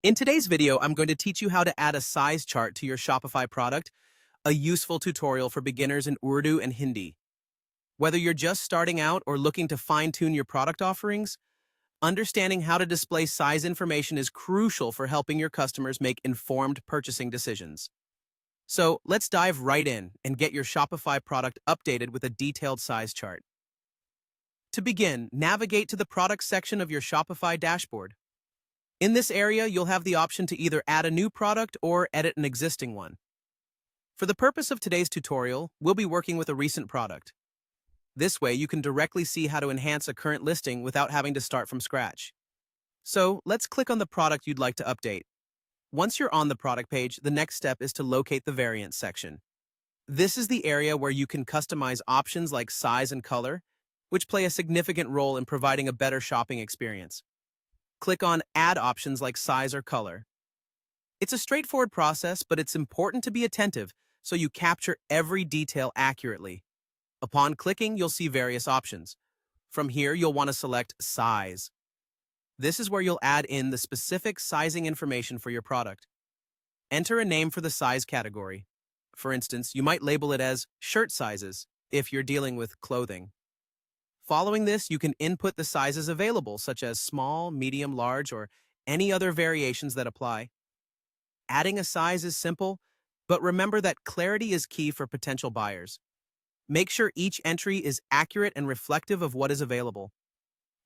In today's video, I'm going to teach you how to add a size chart to your Shopify product, a useful tutorial for beginners in Urdu and Hindi. Whether you're just starting out or looking to fine-tune your product offerings, understanding how to display size information is crucial for helping your customers make informed purchasing decisions. So let's dive right in and get your Shopify product updated with a detailed size chart. To begin, navigate to the Products section of your Shopify dashboard. In this area, you'll have the option to either add a new product or edit an existing one. For the purpose of today's tutorial, we'll be working with a recent product. This way, you can directly see how to enhance a current listing without having to start from scratch. So, let's click on the product you'd like to update. Once you're on the product page, the next step is to locate the Variants section. This is the area where you can customize options like size and color, which play a significant role in providing a better shopping experience. Click on Add options like size or color. It's a straightforward process, but it's important to be attentive so you capture every detail accurately. Upon clicking, you'll see various options. From here, you'll want to select Size. This is where you'll add in the specific sizing information for your product. Enter a name for the size category. For instance, you might label it as shirt sizes if you're dealing with clothing. Following this, you can input the sizes available, such as small, medium, large, or any other variations that apply. Adding a size is simple, but remember that clarity is key for potential buyers. Make sure each entry is accurate and reflective of what is available.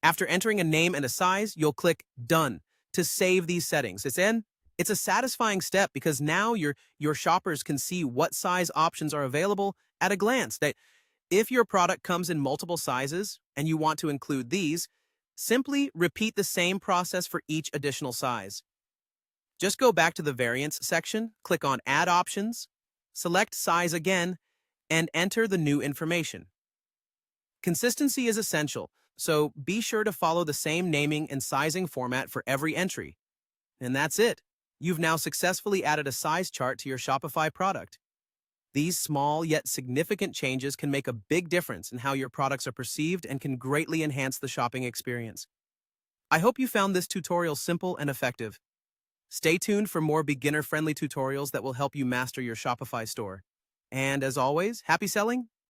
After entering a name and a size, you'll click Done to save these settings. It's a satisfying step because now your shoppers can see what size options are available at a glance. If your product comes in multiple sizes and you want to include these, simply repeat the same process for each additional size. Just go back to the Variants section, click on Add Options, select Size again, and enter the new information. Consistency is essential, so be sure to follow the same naming and sizing format for every entry. And that's it. You've now successfully added a size chart to your Shopify product. These small yet significant changes can make a big difference in how your products are perceived and can greatly enhance the shopping experience. I hope you found this tutorial simple and effective. Stay tuned for more beginner-friendly tutorials that will help you master your Shopify store. And as always, happy selling